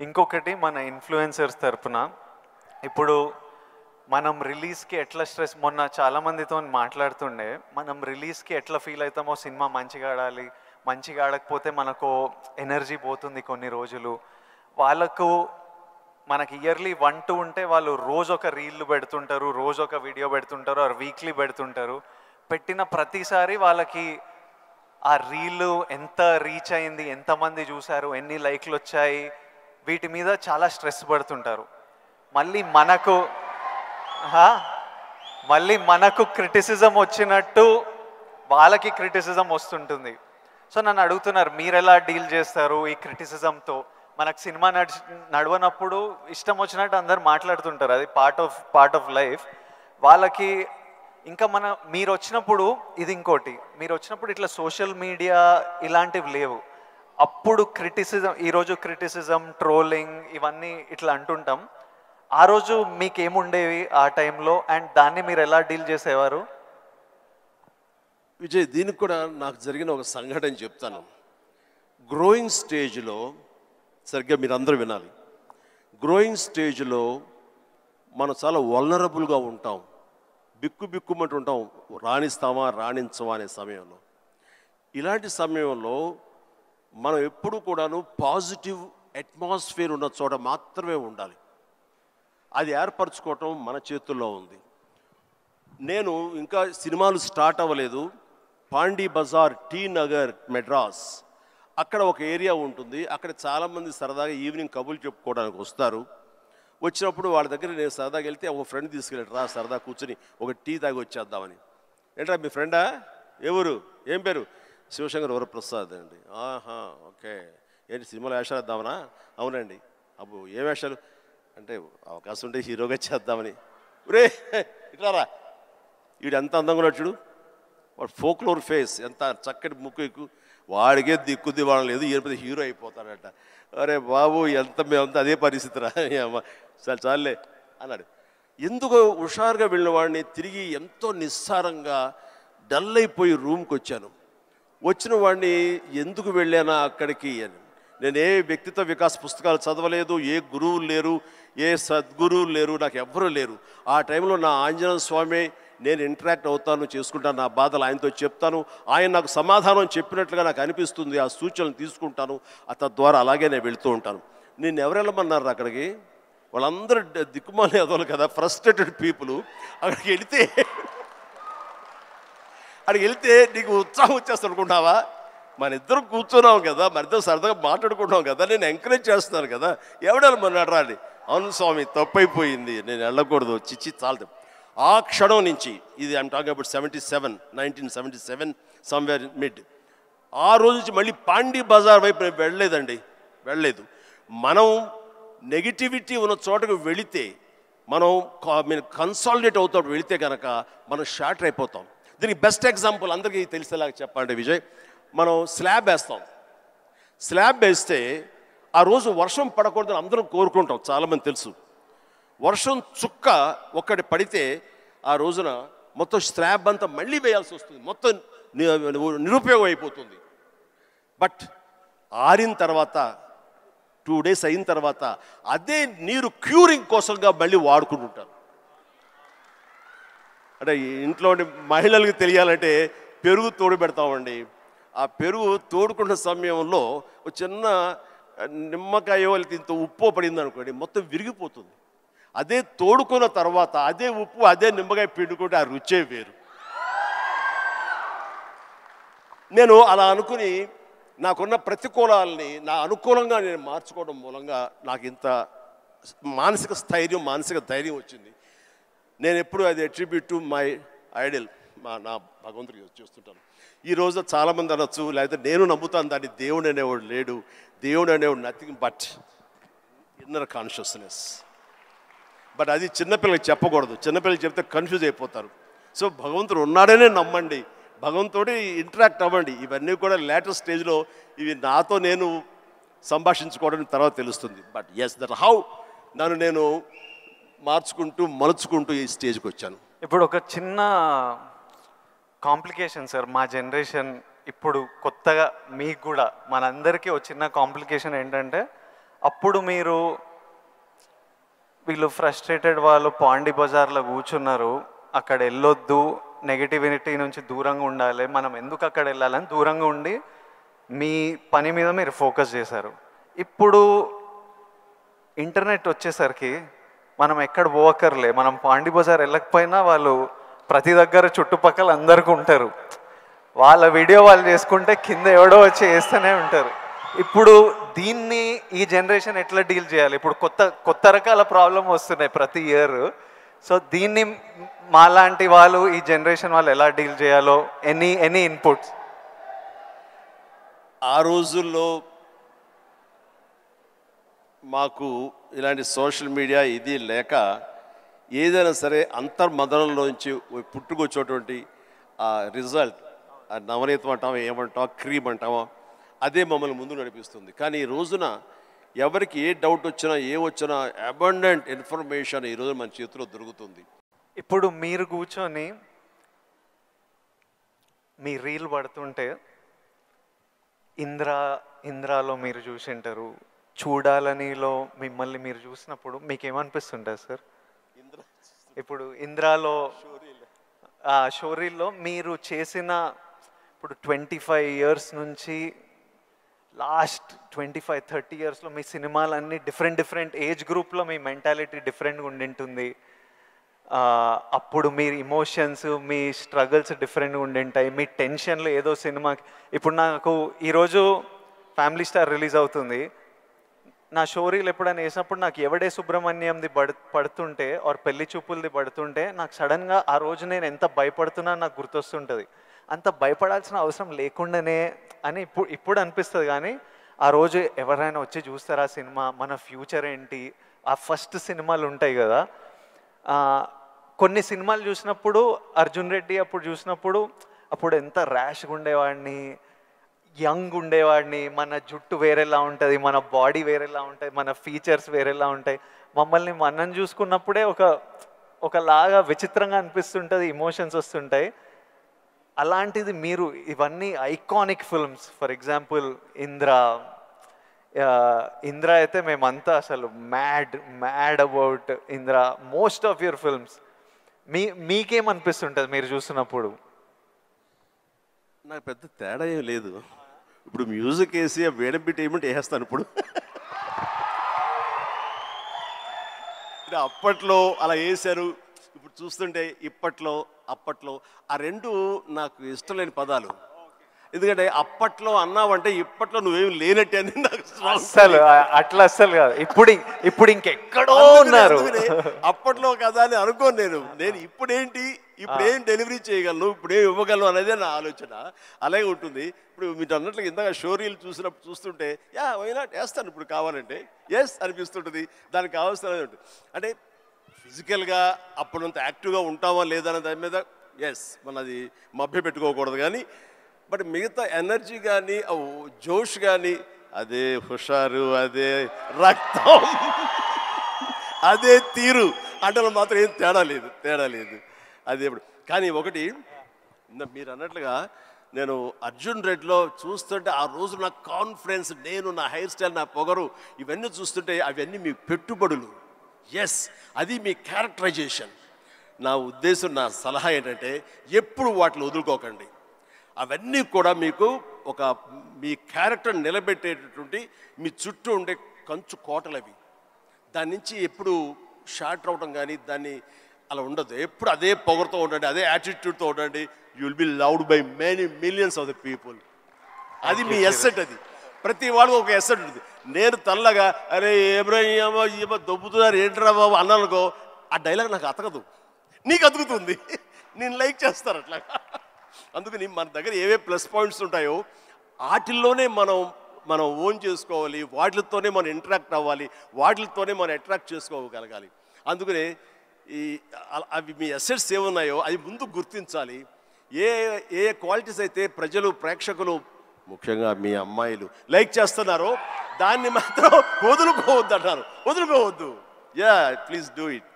ఇంకొకటి మన ఇన్ఫ్లుయెన్సర్స్ తరపున ఇప్పుడు మనం రిలీజ్కి ఎట్లా స్ట్రెస్, మొన్న చాలామందితో మాట్లాడుతుండే, మనం రిలీజ్కి ఎట్లా ఫీల్ అవుతామో, సినిమా మంచిగా ఆడాలి, మంచిగా ఆడకపోతే మనకు ఎనర్జీ పోతుంది కొన్ని రోజులు. వాళ్ళకు మనకి ఇయర్లీ 1-2 ఉంటే వాళ్ళు రోజు ఒక రీల్ పెడుతుంటారు, రోజు ఒక వీడియో పెడుతుంటారు, ఆర్ వీక్లీ పెడుతుంటారు. పెట్టిన ప్రతిసారి వాళ్ళకి ఆ రీల్ ఎంత రీచ్ అయింది, ఎంతమంది చూశారు, ఎన్ని లైక్లు వచ్చాయి, వీటి మీద చాలా స్ట్రెస్ పడుతుంటారు. మళ్ళీ మనకు క్రిటిసిజం వచ్చినట్టు వాళ్ళకి క్రిటిసిజం వస్తుంటుంది. సో నన్ను అడుగుతున్నారు, మీరు ఎలా డీల్ చేస్తారు ఈ క్రిటిసిజంతో? మనకు సినిమా నడవనప్పుడు ఇష్టం వచ్చినట్టు అందరు మాట్లాడుతుంటారు, అది పార్ట్ ఆఫ్ లైఫ్. వాళ్ళకి ఇంకా మీరు వచ్చినప్పుడు ఇది ఇంకోటి, మీరు వచ్చినప్పుడు ఇట్లా సోషల్ మీడియా ఇలాంటివి లేవు. అప్పుడు క్రిటిసిజం, ఈరోజు క్రిటిసిజం, ట్రోలింగ్ ఇవన్నీ ఇట్లా అంటుంటాం. ఆ రోజు మీకేముండేవి ఆ టైంలో, అండ్ దాన్ని మీరు ఎలా డీల్ చేసేవారు? విజయ్, దీనికి కూడా నాకు జరిగిన ఒక సంఘటన చెప్తాను. గ్రోయింగ్ స్టేజ్లో, సరిగ్గా మీరు అందరూ వినాలి, గ్రోయింగ్ స్టేజ్లో మనం చాలా వల్నరబుల్గా ఉంటాం, బిక్కుమంటూ ఉంటాం, రాణిస్తామా రాణించమా అనే సమయంలో. ఇలాంటి సమయంలో మనం ఎప్పుడు కూడాను పాజిటివ్ అట్మాస్ఫియర్ ఉన్న చోట మాత్రమే ఉండాలి. అది ఏర్పరచుకోవటం మన చేతుల్లో ఉంది. నేను ఇంకా సినిమాలు స్టార్ట్ అవ్వలేదు, పాండీ బజార్, టీ నగర్, మెడ్రాస్, అక్కడ ఒక ఏరియా ఉంటుంది. అక్కడ చాలామంది సరదాగా ఈవినింగ్ కబుర్లు చెప్పుకోవడానికి వస్తారు. వచ్చినప్పుడు వాళ్ళ దగ్గర నేను సరదాగా వెళ్తే ఒక ఫ్రెండ్ తీసుకెళ్ళాడు, రా సరదా కూర్చొని ఒక టీ తాగి వచ్చేద్దామని. ఏంట్రా మీ ఫ్రెండా, ఎవరు, ఏం పేరు? శివశంకర్ వరప్రసాద్ అండి. ఆహా, ఓకే, ఏంటి సినిమాలో వేషాలు వేద్దామనా? అవునండి. అబ్బో ఏ వేషాలు అంటే, అవకాశం ఉంటే హీరోగా చేద్దామని. రే ఇట్లారా, వీడు ఎంత అందంగా ఉన్నాడు చూడు, వాడు ఫోక్లోర్ ఫేస్, ఎంత చక్కటి ముక్కు ఎక్కువ, వాడికే దిక్కుద్ది వాడు లేదు, ఈయన హీరో అయిపోతాడట. అరే బాబు, మేమంతా అదే పరిస్థితి రా, చాలే అన్నాడు. ఎందుకు హుషారుగా వెళ్ళిన వాడిని తిరిగి ఎంతో నిస్సారంగా డల్ అయిపోయి రూమ్కి వచ్చాను. వచ్చిన వాడిని ఎందుకు వెళ్ళానా అక్కడికి అని, నేను ఏ వ్యక్తిత్వ వికాస్ పుస్తకాలు చదవలేదు, ఏ గురువులు లేరు, ఏ సద్గురువులు లేరు, నాకు ఎవ్వరూ లేరు. ఆ టైంలో నా ఆంజనేయ స్వామి నేను ఇంటరాక్ట్ అవుతాను, చేసుకుంటాను, నా బాధలు ఆయనతో చెప్తాను, ఆయన నాకు సమాధానం చెప్పినట్లుగా నాకు అనిపిస్తుంది, ఆ సూచనలు తీసుకుంటాను, తద్వారా అలాగే నేను వెళుతూ ఉంటాను. నేను ఎవరు వెళ్ళమన్నారు అక్కడికి? వాళ్ళందరూ దిక్కుమాలి అదోలు కదా, ఫ్రస్ట్రేటెడ్ పీపుల్. అక్కడికి వెళ్తే నీకు ఉత్సాహం వచ్చేస్తాను అనుకుంటావా? మన ఇద్దరం కూర్చున్నాం కదా, మన ఇద్దరం సరదాగా మాట్లాడుకుంటున్నాం కదా, నేను ఎంకరేజ్ చేస్తున్నాను కదా, ఎవడెళ్ళమన్నాడు రా అని. అవును స్వామి, తప్పైపోయింది, నేను వెళ్ళకూడదు, చిచ్చి చాలు. ఆ క్షణం నుంచి, ఇది I'm talking about 1977 somewhere mid, ఆ రోజు నుంచి మళ్ళీ పాండీ బజార్ వైపు నేను వెళ్ళలేదు. మనం నెగిటివిటీ ఉన్న చోటకు వెళితే, మనం కన్సాలిడేట్ అవుతాం, వెళితే కనుక మనం షార్టర్ అయిపోతాం. దీనికి బెస్ట్ ఎగ్జాంపుల్ అందరికీ తెలిసేలాగా చెప్పండి విజయ్, మనం స్లాబ్ వేస్తే ఆ రోజు వర్షం పడకూడదని అందరం కోరుకుంటాం, చాలామంది తెలుసు. వర్షం చుక్క ఒక్కటి పడితే ఆ రోజున మొత్తం స్లాబ్ అంతా మళ్ళీ వేయాల్సి వస్తుంది, మొత్తం నిరుపయోగం అయిపోతుంది. బట్ ఆరిన తర్వాత 2 days అయిన తర్వాత అదే నీరు క్యూరింగ్ కోసంగా మళ్ళీ వాడుకుంటుంటారు. అంటే ఇంట్లో మహిళలకు తెలియాలంటే పెరుగు తోడు పెడతామండి. ఆ పెరుగు తోడుకున్న సమయంలో ఒక చిన్న నిమ్మకాయో ఇంత ఉప్పు పడింది అనుకోండి, మొత్తం విరిగిపోతుంది. అదే తోడుకున్న తర్వాత అదే ఉప్పు, అదే నిమ్మకాయ పిండుకుంటే ఆ రుచే వేరు. నేను అలా అనుకుని నాకున్న ప్రతికూలాలని నా అనుకూలంగా నేను మార్చుకోవడం మూలంగా నాకు ఇంత మానసిక స్థైర్యం, మానసిక ధైర్యం వచ్చింది. నేను ఎప్పుడు అది అట్రిబ్యూట్ టు మై ఐడల్, నా భగవంతుడికి చేస్తుంటాను. ఈరోజు చాలామంది అనొచ్చు, లేకపోతే నేను నమ్ముతాను దాన్ని, దేవుడు అనేవాడు లేడు, దేవుడు అనేవాడు nothing but inner consciousness. But అది చిన్నపిల్లలకి చెప్పకూడదు, చిన్నపిల్లలకి చెప్తే కన్ఫ్యూజ్ అయిపోతారు. సో భగవంతుడు ఉన్నాడనే నమ్మండి, భగవంతుడి ఇంటరాక్ట్ అవ్వండి. ఇవన్నీ కూడా లేటెస్ట్ స్టేజ్లో ఇవి నాతో నేను సంభాషించుకోవడం తర్వాత తెలుస్తుంది. బట్ ఎస్, దట్ హౌ నన్ను నేను మలుచుకుంటూ ఈ స్టేజ్కి వచ్చాను. ఇప్పుడు ఒక చిన్న కాంప్లికేషన్ సార్, మా జనరేషన్ ఇప్పుడు కొత్తగా మీకు కూడా మనందరికీ ఒక చిన్న కాంప్లికేషన్ ఏంటంటే, అప్పుడు మీరు వీళ్ళు ఫ్రస్ట్రేటెడ్ వాళ్ళు పాండి బజార్లో కూర్చున్నారు, అక్కడ వెళ్ళొద్దు, నెగటివిటీ నుంచి దూరంగా ఉండాలి, మనం ఎందుకు అక్కడ వెళ్ళాలని దూరంగా ఉండి మీ పని మీద మీరు ఫోకస్ చేశారు. ఇప్పుడు ఇంటర్నెట్ వచ్చేసరికి మనం ఎక్కడ పోవక్కర్లే, మనం పాండి బజార్ వెళ్ళకపోయినా వాళ్ళు ప్రతి దగ్గర చుట్టుపక్కల అందరికీ ఉంటారు, వాళ్ళ వీడియో వాళ్ళు చేసుకుంటే కింద ఎవడో వచ్చి వేస్తూనే ఉంటారు. ఇప్పుడు దీన్ని ఈ జనరేషన్ ఎట్లా డీల్ చేయాలి? ఇప్పుడు కొత్త కొత్త రకాల ప్రాబ్లం వస్తున్నాయి ప్రతి ఇయర్. సో దీన్ని మాలాంటి వాళ్ళు, ఈ జనరేషన్ వాళ్ళు ఎలా డీల్ చేయాలో ఎనీ ఇన్పుట్స్? ఆ రోజుల్లో మాకు ఇలాంటి సోషల్ మీడియా ఇది లేక ఏదైనా సరే అంతర్మదనంలోంచి పుట్టుకొచ్చేటువంటి ఆ రిజల్ట్, ఆ నవనీతం అంటామో ఏమంటామో క్రీమ్ అంటామో, అదే మమ్మల్ని ముందు నడిపిస్తుంది. కానీ ఈ రోజున ఎవరికి ఏ డౌట్ వచ్చినా వచ్చినా అబండెంట్ ఇన్ఫర్మేషన్ ఈరోజు మన చేతిలో దొరుకుతుంది. ఇప్పుడు మీరు కూర్చొని మీ రీల్ పడుతుంటే ఇంద్రాలో మీరు చూసింటారు, చూడాలనిలో మిమ్మల్ని మీరు చూసినప్పుడు మీకు ఏమనిపిస్తుంటుంది సార్? ఇప్పుడు ఇంద్రాలో షోరీల్లో మీరు చేసిన, ఇప్పుడు 25 years నుంచి లాస్ట్ 25-30 yearsలో మీ సినిమాలన్నీ డిఫరెంట్ ఏజ్ గ్రూప్లో మీ మెంటాలిటీ డిఫరెంట్గా ఉండింటుంది. అప్పుడు మీ ఇమోషన్స్, మీ స్ట్రగుల్స్ డిఫరెంట్గా ఉండింటాయి, మీ టెన్షన్లు ఏదో సినిమాకి. ఇప్పుడు నాకు ఈరోజు ఫ్యామిలీ స్టార్ రిలీజ్ అవుతుంది, నా షోరీలు ఎప్పుడైనా వేసినప్పుడు నాకు ఎవడే సుబ్రహ్మణ్యంది పడుతుంటే ఆర్ పెళ్లి చూపులది పడుతుంటే నాకు సడన్గా ఆ రోజు నేను ఎంత భయపడుతున్నా నాకు గుర్తొస్తుంటుంది. అంత భయపడాల్సిన అవసరం లేకుండానే అని ఇప్పుడు అనిపిస్తుంది. కానీ ఆ రోజు ఎవరైనా వచ్చి చూస్తారా సినిమా, మన ఫ్యూచర్ ఏంటి, ఆ ఫస్ట్ సినిమాలు ఉంటాయి కదా. కొన్ని సినిమాలు చూసినప్పుడు అర్జున్ రెడ్డి అప్పుడు చూసినప్పుడు అప్పుడు ఎంత ర్యాష్గా ఉండేవాడిని, యంగ్ ఉండేవాడిని, మన జుట్టు వేరేలా ఉంటుంది, మన బాడీ వేరేలా ఉంటుంది, మన ఫీచర్స్ వేరేలా ఉంటాయి. మమ్మల్ని మనం చూసుకున్నప్పుడే ఒకలాగా విచిత్రంగా అనిపిస్తుంటుంది, ఇమోషన్స్ వస్తుంటాయి. అలాంటిది మీరు ఇవన్నీ iconic films, for example Indra అయితే మేమంతా అసలు mad about Indra. Most of your films మీకేమనిపిస్తుంటుంది మీరు చూస్తున్నప్పుడు? నాకు పెద్ద తేడా ఏం లేదు. ఇప్పుడు మ్యూజిక్ వేసి వేడబిట్ ఏమిటి వేసేస్తాను ఇప్పుడు. అప్పట్లో అలా వేశారు, ఇప్పుడు చూస్తుంటే ఇప్పట్లో అప్పట్లో ఆ రెండు నాకు ఇష్టం లేని పదాలు. ఎందుకంటే అప్పట్లో అన్నావంటే ఇప్పట్లో నువ్వేమి లేనట్టే అని నాకు అస్సలు అట్లా అస్సలు కాదు. ఇప్పుడు ఇంకెక్కడో ఉన్నారు. అప్పట్లో కదా అని అనుకోను నేను ఇప్పుడేంటి, ఇప్పుడేం డెలివరీ చేయగలను, ఇప్పుడేం ఇవ్వగలను అనేది నా ఆలోచన. అలాగే ఉంటుంది. ఇప్పుడు మీరు అన్నట్లుగా ఇందాక షోరీలు చూస్తుంటే వైనా వేస్తాను ఇప్పుడు కావాలంటే ఎస్ అనిపిస్తుంటుంది. దానికి కావాల్సిన ఉంటుంది. అంటే ఫిజికల్గా అప్పుడంత యాక్టివ్గా ఉంటామా లేదా అనే దాని మీద ఎస్ మనది మభ్య పెట్టుకోకూడదు. కానీ బట్ మిగతా ఎనర్జీ కానీ జోష్ కానీ అదే హుషారు, అదే రక్తం, అదే తీరు అంటే మాత్రం ఏం తేడా లేదు. అది ఎప్పుడు కానీ ఒకటి మీరు అన్నట్లుగా నేను అర్జున్ రెడ్డిలో చూస్తుంటే ఆ రోజు నా కాన్ఫిడెన్స్, నేను నా హెయిర్ స్టైల్, నా పొగరు, ఇవన్నీ చూస్తుంటే అవన్నీ మీ పెట్టుబడులు. ఎస్, అది మీ క్యారెక్టరైజేషన్. నా ఉద్దేశం, నా సలహా ఏంటంటే ఎప్పుడు వాటిని వదులుకోకండి. అవన్నీ కూడా మీకు మీ క్యారెక్టర్ నిలబెట్టేటటువంటి మీ చుట్టూ ఉండే కంచు కోటలు అవి. దాని నుంచి ఎప్పుడు షార్ట్ అవడం కానీ దాన్ని అలా ఉండదు. ఎప్పుడు అదే పొగరుతో ఉండండి, అదే యాటిట్యూడ్తో ఉండండి. You will be loved by many millions of the people. అది మీ ఎస్సెట్. అది ప్రతి వాళ్ళకు ఒక ఎస్సెట్ ఉంటుంది. నేను తల్లగా అరే ఏమో దొబ్బుతున్నారు ఏంట్రా బాబు అన్నానుకో, ఆ డైలాగ్ నాకు అతకదు, నీకు అతుకుతుంది, నేను లైక్ చేస్తాను అట్లా. అందుకని మన దగ్గర ఏవే ప్లస్ పాయింట్స్ ఉంటాయో వాటిల్లోనే మనం ఓన్ చేసుకోవాలి, వాటితోనే మనం ఇంటరాక్ట్ అవ్వాలి, వాటితోనే మనం అట్రాక్ట్ చేసుకోగలగాలి. అందుకనే అవి మీ అసెట్స్ ఏమున్నాయో అది ముందు గుర్తించాలి. ఏ క్వాలిటీస్ అయితే ప్రజలు, ప్రేక్షకులు, ముఖ్యంగా మీ అమ్మాయిలు లైక్ చేస్తున్నారో దాన్ని మాత్రం వదులుకోవద్దు అంటారు. వదులుకోవద్దు. Yeah, please do it.